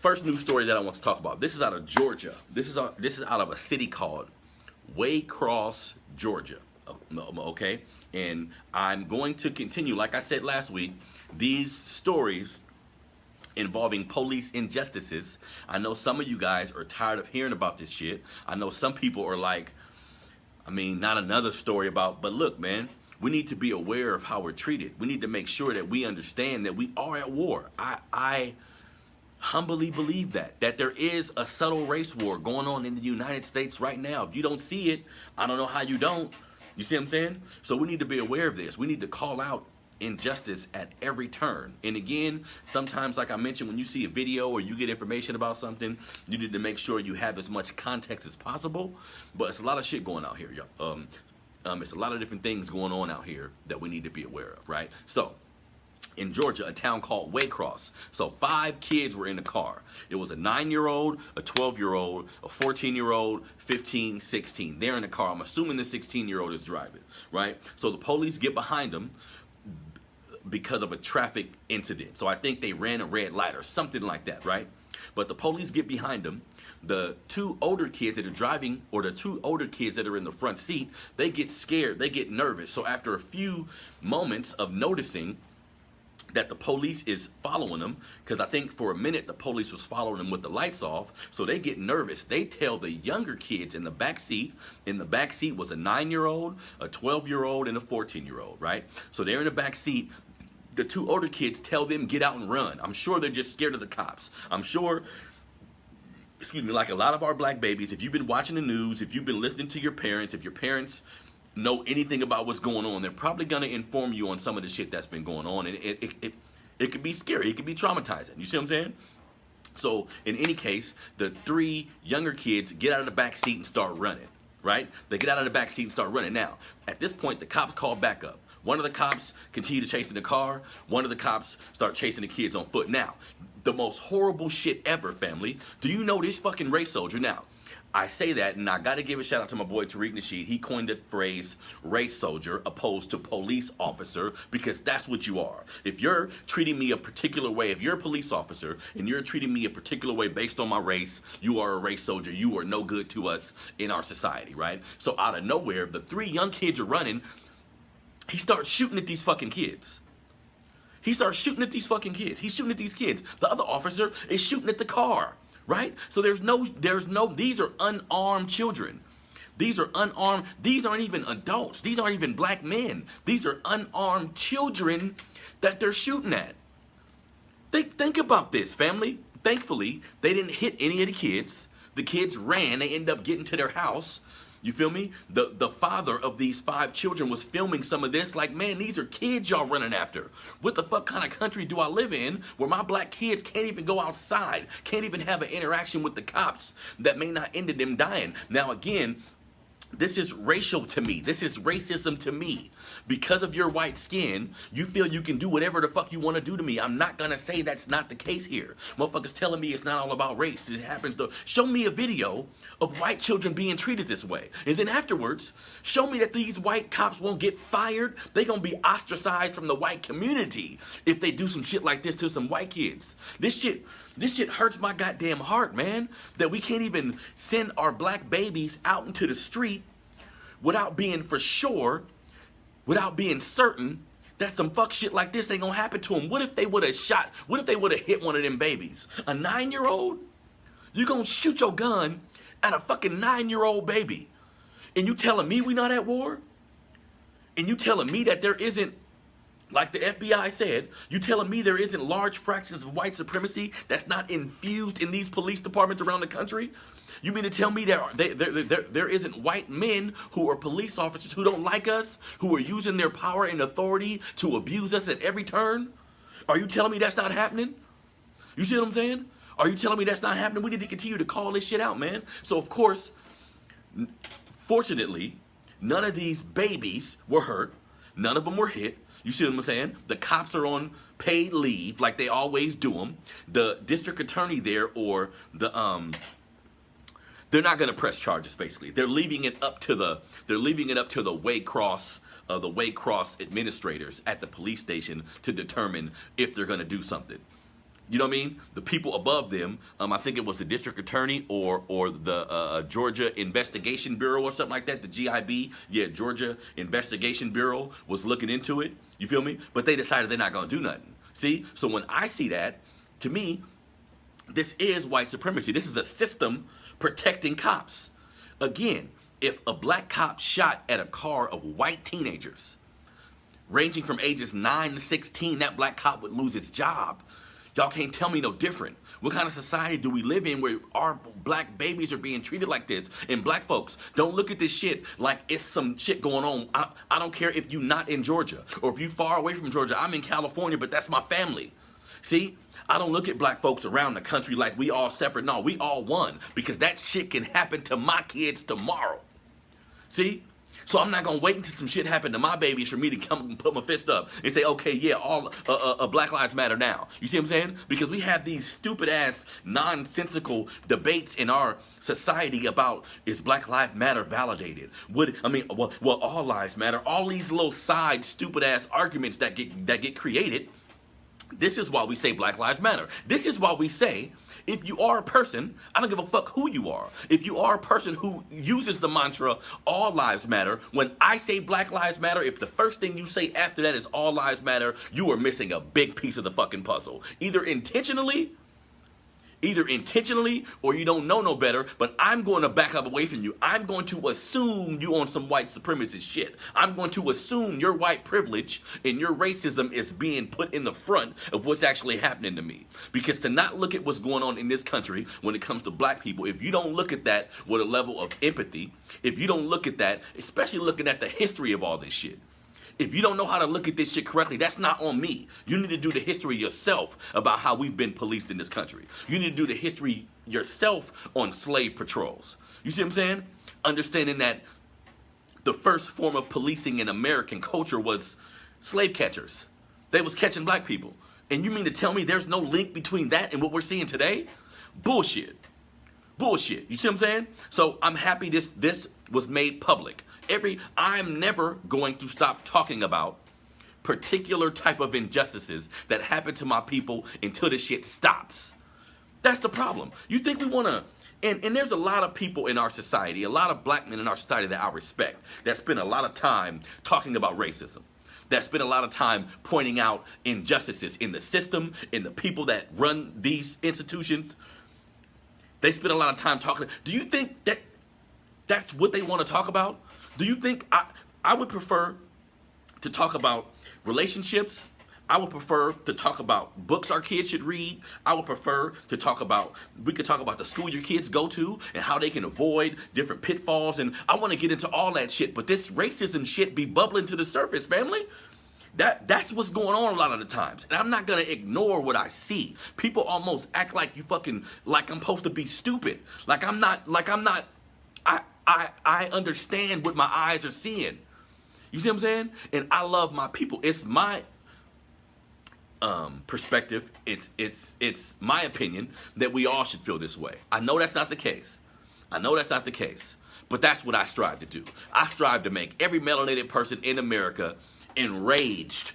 First news story that I want to talk about. This is out of Georgia. This is out of a city called Waycross, Georgia. Okay, and I'm going to continue, like I said last week, these stories involving police injustices. I know some of you guys are tired of hearing about this shit. I know some people are like, I mean, not another story about, but look, man, we need to be aware of how we're treated. We need to make sure that we understand that we are at war. I humbly believe that there is a subtle race war going on in the United States right now. If you don't see it, I don't know how you don't. You see what I'm saying? So we need to be aware of this. We need to call out injustice at every turn. And again, sometimes, like I mentioned, when you see a video or you get information about something, you need to make sure you have as much context as possible. But it's a lot of shit going out here, y'all. It's a lot of different things going on out here that we need to be aware of, right? So in Georgia, a town called Waycross. So 5 kids were in the car. It was a 9-year-old, a 12-year-old, a 14-year-old, 15, 16. They're in the car. I'm assuming the 16-year-old is driving, right? So the police get behind them because of a traffic incident. So I think they ran a red light or something like that, right? But the police get behind them. The 2 older kids that are driving, or the 2 older kids that are in the front seat, they get scared, they get nervous. So after a few moments of noticing that the police is following them, because I think for a minute the police was following them with the lights off, so they get nervous. They tell the younger kids in the back seat was a 9-year-old, a 12-year-old, and a 14-year-old, right? So they're in the back seat. The 2 older kids tell them, get out and run. I'm sure they're just scared of the cops. I'm sure, excuse me, like a lot of our black babies, if you've been watching the news, if you've been listening to your parents, if your parents know anything about what's going on, they're probably going to inform you on some of the shit that's been going on. And it could be scary. It could be traumatizing. You see what I'm saying? So in any case, the 3 younger kids get out of the back seat and start running, right? They get out of the back seat and start running. Now, at this point, the cops call back up. One of the cops continue to chase in the car. One of the cops start chasing the kids on foot. Now, the most horrible shit ever, family. Do you know this fucking race soldier? Now, I say that, and I got to give a shout out to my boy Tariq Nasheed. He coined the phrase race soldier opposed to police officer, because that's what you are. If you're treating me a particular way, if you're a police officer and you're treating me a particular way based on my race, you are a race soldier. You are no good to us in our society, right? So out of nowhere, the 3 young kids are running. He starts shooting at these fucking kids. He starts shooting at these fucking kids. He's shooting at these kids. The other officer is shooting at the car. Right? So these are unarmed children. These are unarmed, these aren't even adults. These aren't even black men. These are unarmed children that they're shooting at. Think about this, family. Thankfully, they didn't hit any of the kids. The kids ran, they ended up getting to their house. You feel me? The father of these 5 children was filming some of this like, man, these are kids y'all running after. What the fuck kind of country do I live in where my black kids can't even go outside, can't even have an interaction with the cops that may not end in them dying? Now again, this is racial to me. This is racism to me. Because of your white skin, you feel you can do whatever the fuck you want to do to me. I'm not going to say that's not the case here. Motherfuckers telling me it's not all about race. It happens to show me a video of white children being treated this way. And then afterwards, show me that these white cops won't get fired. They're going to be ostracized from the white community if they do some shit like this to some white kids. This shit hurts my goddamn heart, man, that we can't even send our black babies out into the street without being for sure, without being certain that some fuck shit like this ain't gonna happen to them. What if they would have shot, what if they would have hit one of them babies? A 9-year-old? You gonna shoot your gun at a fucking 9-year-old baby? And you telling me we not at war? And you telling me that there isn't, like the FBI said, you telling me there isn't large fractions of white supremacy that's not infused in these police departments around the country? You mean to tell me there isn't white men who are police officers who don't like us, who are using their power and authority to abuse us at every turn? Are you telling me that's not happening? You see what I'm saying? Are you telling me that's not happening? We need to continue to call this shit out, man. So of course, fortunately, none of these babies were hurt. None of them were hit. You see what I'm saying? The cops are on paid leave like they always do them. The district attorney there, or the they're not going to press charges. Basically, they're leaving it up to the Waycross administrators at the police station to determine if they're going to do something. You know what I mean? The people above them, I think it was the district attorney or the Georgia Investigation Bureau or something like that, the GIB, yeah, Georgia Investigation Bureau was looking into it. You feel me? But they decided they're not going to do nothing. See? So when I see that, to me, this is white supremacy. This is a system protecting cops. Again, if a black cop shot at a car of white teenagers, ranging from ages 9 to 16, that black cop would lose his job. Y'all can't tell me no different. What kind of society do we live in where our black babies are being treated like this? And black folks, don't look at this shit like it's some shit going on. I don't care if you're not in Georgia or if you're far away from Georgia. I'm in California, but that's my family. See? I don't look at black folks around the country like we all separate. No, we all one, because that shit can happen to my kids tomorrow. See? So I'm not going to wait until some shit happen to my babies for me to come and put my fist up and say, okay, yeah, all Black Lives Matter now. You see what I'm saying? Because we have these stupid-ass, nonsensical debates in our society about, is Black Lives Matter validated? Well, all lives matter. All these little side, stupid-ass arguments that get created. This is why we say Black Lives Matter. This is why we say, if you are a person, I don't give a fuck who you are. If you are a person who uses the mantra, all lives matter, when I say Black Lives Matter, if the first thing you say after that is all lives matter, you are missing a big piece of the fucking puzzle. Either intentionally or you don't know no better, but I'm going to back up away from you. I'm going to assume you on some white supremacist shit. I'm going to assume your white privilege and your racism is being put in the front of what's actually happening to me. Because to not look at what's going on in this country when it comes to black people, if you don't look at that with a level of empathy, if you don't look at that, especially looking at the history of all this shit, if you don't know how to look at this shit correctly, that's not on me. You need to do the history yourself about how we've been policed in this country. You need to do the history yourself on slave patrols. You see what I'm saying? Understanding that the first form of policing in American culture was slave catchers. They was catching black people. And you mean to tell me there's no link between that and what we're seeing today? Bullshit. Bullshit. You see what I'm saying? So I'm happy this was made public. I'm never going to stop talking about particular type of injustices that happen to my people until this shit stops. That's the problem. You think we want to, and there's a lot of people in our society, a lot of black men in our society that I respect, that spend a lot of time talking about racism, that spend a lot of time pointing out injustices in the system, in the people that run these institutions. They spend a lot of time talking. Do you think that's what they want to talk about? Do you think I would prefer to talk about relationships? I would prefer to talk about books our kids should read. I would prefer to talk about, we could talk about the school your kids go to and how they can avoid different pitfalls. And I want to get into all that shit. But this racism shit be bubbling to the surface, family. That's what's going on a lot of the times. And I'm not going to ignore what I see. People almost act like like I'm supposed to be stupid. I understand what my eyes are seeing. You see what I'm saying? And I love my people. It's my perspective. It's my opinion that we all should feel this way. I know that's not the case. But that's what I strive to do. I strive to make every melanated person in America enraged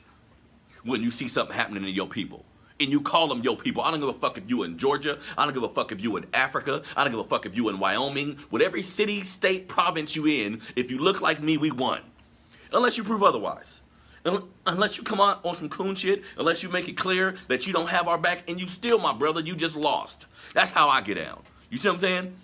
when you see something happening to your people. And you call them your people. I don't give a fuck if you in Georgia. I don't give a fuck if you in Africa. I don't give a fuck if you in Wyoming. Whatever city, state, province you in, if you look like me, we won. Unless you prove otherwise. Unless you come on some coon shit. Unless you make it clear that you don't have our back and you still, my brother, you just lost. That's how I get down. You see what I'm saying?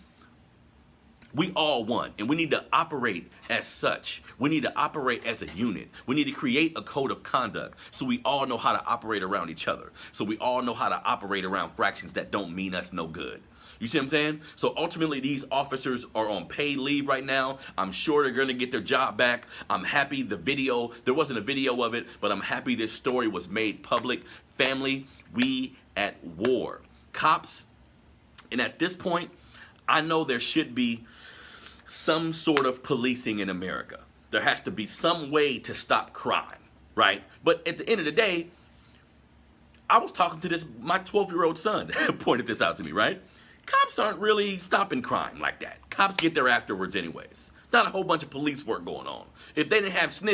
We all won, and we need to operate as such. We need to operate as a unit. We need to create a code of conduct so we all know how to operate around each other. So we all know how to operate around fractions that don't mean us no good. You see what I'm saying? So ultimately, these officers are on paid leave right now. I'm sure they're going to get their job back. I'm happy there wasn't a video of it, but I'm happy this story was made public. Family, we at war. Cops, and at this point, I know there should be some sort of policing in America. There has to be some way to stop crime, right? But at the end of the day, I was talking to my 12-year-old son pointed this out to me, right? Cops aren't really stopping crime like that. Cops get there afterwards anyways. Not a whole bunch of police work going on. If they didn't have snitches,